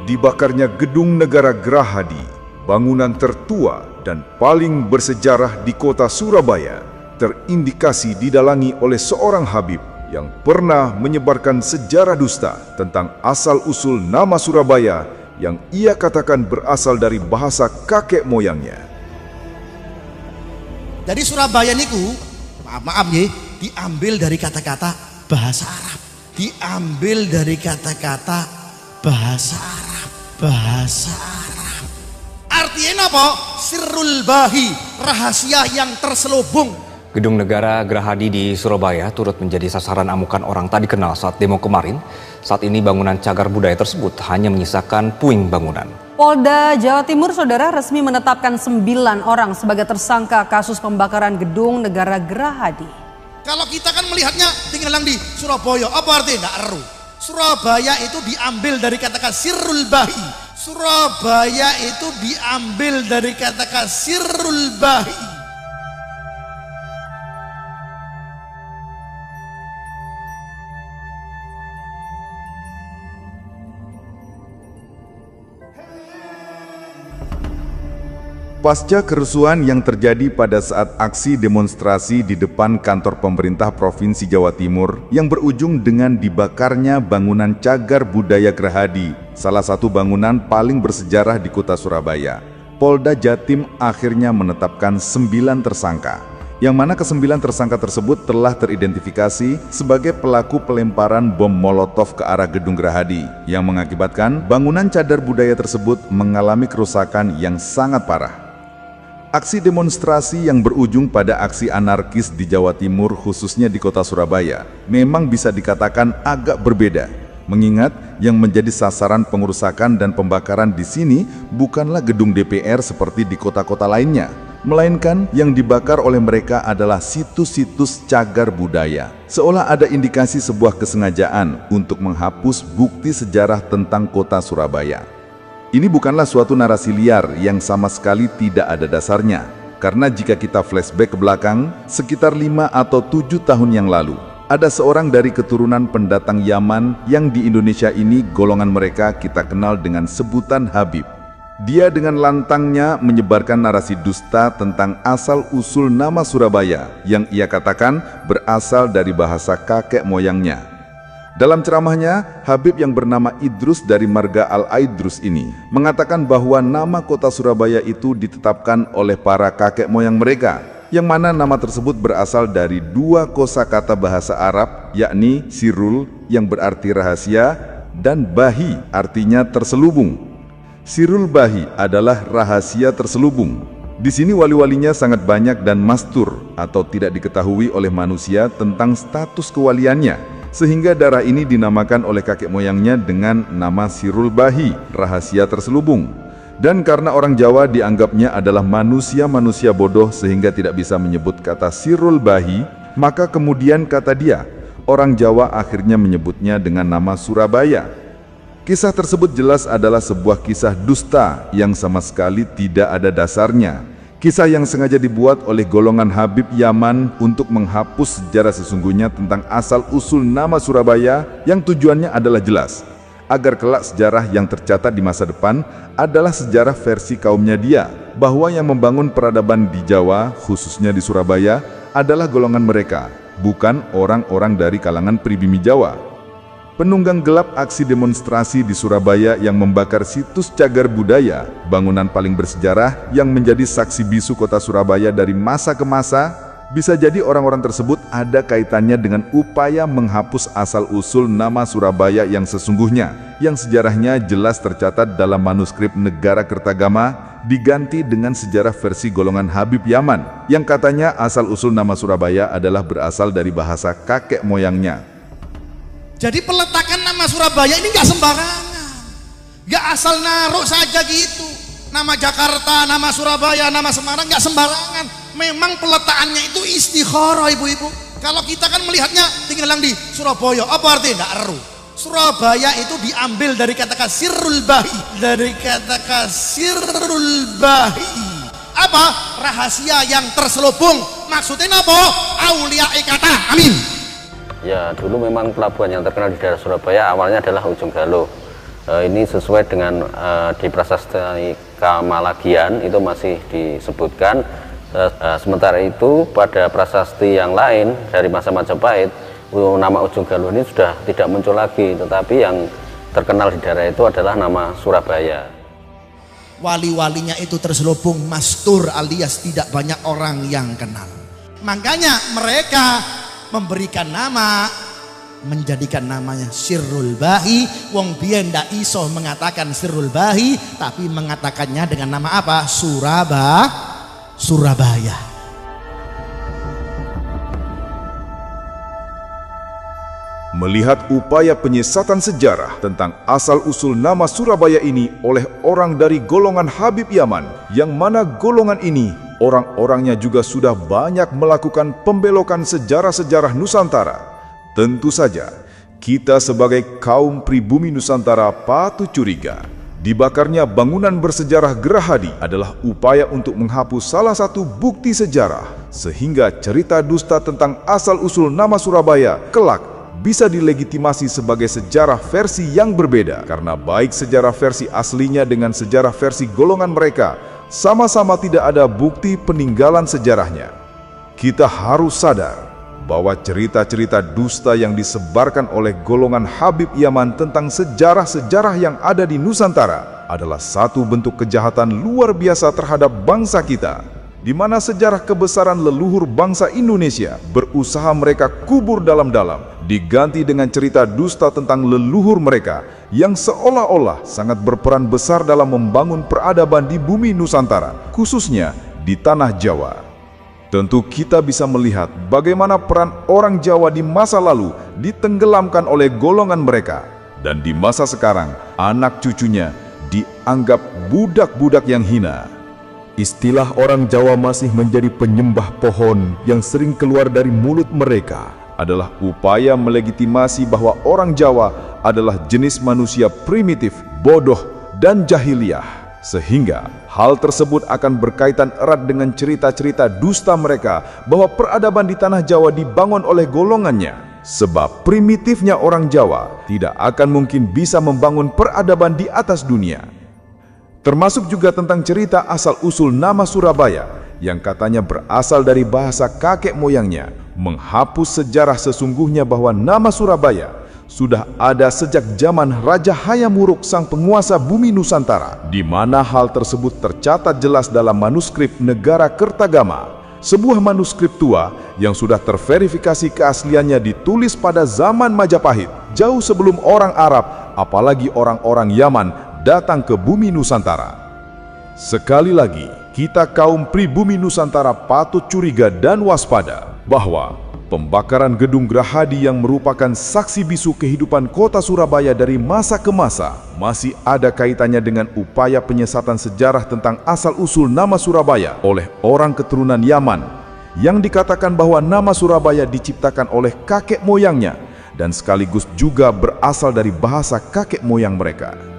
dibakarnya Gedung Negara Gerahadi, bangunan tertua dan paling bersejarah di kota Surabaya, terindikasi didalangi oleh seorang Habib yang pernah menyebarkan sejarah dusta tentang asal-usul nama Surabaya yang ia katakan berasal dari bahasa kakek moyangnya. Jadi Surabaya niku, maaf ya, diambil dari kata-kata bahasa Arab. Diambil dari kata-kata bahasa Arab. Bahasa Arab. Artinya apa? Sirrul bahi, rahasia yang terselubung. Gedung Negara Gerahadi di Surabaya turut menjadi sasaran amukan orang tak dikenal saat demo kemarin. Saat ini bangunan cagar budaya tersebut hanya menyisakan puing bangunan. Polda Jawa Timur, saudara, resmi menetapkan 9 orang sebagai tersangka kasus pembakaran Gedung Negara Gerahadi. Kalau kita kan melihatnya tinggal di Surabaya, apa artinya? Nggak eru. Surabaya itu diambil dari kata-kata sirrul bahi. Surabaya itu diambil dari kata-kata sirrul bahi. Pasca kerusuhan yang terjadi pada saat aksi demonstrasi di depan kantor pemerintah Provinsi Jawa Timur yang berujung dengan dibakarnya bangunan cagar budaya Gerahadi, salah satu bangunan paling bersejarah di kota Surabaya, Polda Jatim akhirnya menetapkan 9 tersangka, yang mana ke-9 tersangka tersebut telah teridentifikasi sebagai pelaku pelemparan bom Molotov ke arah Gedung Gerahadi, yang mengakibatkan bangunan cagar budaya tersebut mengalami kerusakan yang sangat parah. Aksi demonstrasi yang berujung pada aksi anarkis di Jawa Timur, khususnya di kota Surabaya, memang bisa dikatakan agak berbeda. Mengingat yang menjadi sasaran pengerusakan dan pembakaran di sini bukanlah gedung DPR seperti di kota-kota lainnya, melainkan yang dibakar oleh mereka adalah situs-situs cagar budaya. Seolah ada indikasi sebuah kesengajaan untuk menghapus bukti sejarah tentang kota Surabaya. Ini bukanlah suatu narasi liar yang sama sekali tidak ada dasarnya, karena jika kita flashback ke belakang, sekitar 5 atau 7 tahun yang lalu, ada seorang dari keturunan pendatang Yaman yang di Indonesia ini golongan mereka kita kenal dengan sebutan Habib. Dia dengan lantangnya menyebarkan narasi dusta tentang asal-usul nama Surabaya yang ia katakan berasal dari bahasa kakek moyangnya. Dalam ceramahnya, Habib yang bernama Idrus dari marga Al-Aidrus ini mengatakan bahwa nama kota Surabaya itu ditetapkan oleh para kakek moyang mereka, yang mana nama tersebut berasal dari 2 kosakata bahasa Arab, yakni sirul yang berarti rahasia dan bahi artinya terselubung. Sirul bahi adalah rahasia terselubung. Di sini wali-walinya sangat banyak dan mastur atau tidak diketahui oleh manusia tentang status kewaliannya, sehingga darah ini dinamakan oleh kakek moyangnya dengan nama Sirul Bahi, rahasia terselubung. Dan karena orang Jawa dianggapnya adalah manusia-manusia bodoh sehingga tidak bisa menyebut kata Sirul Bahi, maka kemudian kata dia, orang Jawa akhirnya menyebutnya dengan nama Surabaya. Kisah tersebut jelas adalah sebuah kisah dusta yang sama sekali tidak ada dasarnya. Kisah yang sengaja dibuat oleh golongan Habib Yaman untuk menghapus sejarah sesungguhnya tentang asal-usul nama Surabaya yang tujuannya adalah jelas, agar kelak sejarah yang tercatat di masa depan adalah sejarah versi kaumnya dia, bahwa yang membangun peradaban di Jawa, khususnya di Surabaya, adalah golongan mereka, bukan orang-orang dari kalangan pribumi Jawa. Penunggang gelap aksi demonstrasi di Surabaya yang membakar situs cagar budaya, bangunan paling bersejarah yang menjadi saksi bisu kota Surabaya dari masa ke masa, bisa jadi orang-orang tersebut ada kaitannya dengan upaya menghapus asal-usul nama Surabaya yang sesungguhnya, yang sejarahnya jelas tercatat dalam manuskrip Negara Kertagama, diganti dengan sejarah versi golongan Habib Yaman, yang katanya asal-usul nama Surabaya adalah berasal dari bahasa kakek moyangnya. Jadi peletakan nama Surabaya ini nggak sembarangan, nggak asal naruh saja gitu. Nama Jakarta, nama Surabaya, nama Semarang nggak sembarangan. Memang peletakannya itu istikharah, ibu-ibu. Kalau kita kan melihatnya tinggal di Surabaya, apa artinya? Nggak eru. Surabaya itu diambil dari kata-kata sirrul bahi, dari kata-kata sirrul bahi. Apa? Rahasia yang terselubung. Maksudnya apa? Aulia kata. Amin. Ya, dulu memang pelabuhan yang terkenal di daerah Surabaya awalnya adalah Ujung Galuh. Ini sesuai dengan di Prasasti Kamalagian itu masih disebutkan. Sementara itu pada prasasti yang lain dari masa Majapahit, nama Ujung Galuh ini sudah tidak muncul lagi, tetapi yang terkenal di daerah itu adalah nama Surabaya. Wali-walinya itu terselubung mastur alias tidak banyak orang yang kenal. Makanya mereka memberikan nama, menjadikan namanya Sirrul Bahi. Wong biyen ndak iso mengatakan Sirrul Bahi, tapi mengatakannya dengan nama apa? Surabaya. Melihat upaya penyesatan sejarah tentang asal-usul nama Surabaya ini oleh orang dari golongan Habib Yaman, yang mana golongan ini orang-orangnya juga sudah banyak melakukan pembelokan sejarah-sejarah Nusantara, tentu saja kita sebagai kaum pribumi Nusantara patut curiga. Dibakarnya bangunan bersejarah Gerahadi adalah upaya untuk menghapus salah satu bukti sejarah, sehingga cerita dusta tentang asal-usul nama Surabaya kelak bisa dilegitimasi sebagai sejarah versi yang berbeda, karena baik sejarah versi aslinya dengan sejarah versi golongan mereka sama-sama tidak ada bukti peninggalan sejarahnya. Kita harus sadar bahwa cerita-cerita dusta yang disebarkan oleh golongan Habib Yaman tentang sejarah-sejarah yang ada di Nusantara adalah satu bentuk kejahatan luar biasa terhadap bangsa kita, di mana sejarah kebesaran leluhur bangsa Indonesia berusaha mereka kubur dalam-dalam, diganti dengan cerita dusta tentang leluhur mereka yang seolah-olah sangat berperan besar dalam membangun peradaban di bumi Nusantara, khususnya di tanah Jawa. Tentu kita bisa melihat bagaimana peran orang Jawa di masa lalu ditenggelamkan oleh golongan mereka, dan di masa sekarang anak cucunya dianggap budak-budak yang hina. Istilah orang Jawa masih menjadi penyembah pohon yang sering keluar dari mulut mereka adalah upaya melegitimasi bahwa orang Jawa adalah jenis manusia primitif, bodoh, dan jahiliyah. Sehingga hal tersebut akan berkaitan erat dengan cerita-cerita dusta mereka bahwa peradaban di tanah Jawa dibangun oleh golongannya. Sebab primitifnya orang Jawa tidak akan mungkin bisa membangun peradaban di atas dunia. Termasuk juga tentang cerita asal-usul nama Surabaya yang katanya berasal dari bahasa kakek moyangnya, menghapus sejarah sesungguhnya bahwa nama Surabaya sudah ada sejak zaman Raja Hayam Wuruk sang penguasa bumi Nusantara, di mana hal tersebut tercatat jelas dalam manuskrip Negara Kertagama, sebuah manuskrip tua yang sudah terverifikasi keasliannya ditulis pada zaman Majapahit, jauh sebelum orang Arab, apalagi orang-orang Yaman, datang ke bumi Nusantara. Sekali lagi, kita kaum pribumi Nusantara patut curiga dan waspada bahwa pembakaran gedung Gerahadi yang merupakan saksi bisu kehidupan kota Surabaya dari masa ke masa masih ada kaitannya dengan upaya penyesatan sejarah tentang asal-usul nama Surabaya oleh orang keturunan Yaman, yang dikatakan bahwa nama Surabaya diciptakan oleh kakek moyangnya dan sekaligus juga berasal dari bahasa kakek moyang mereka.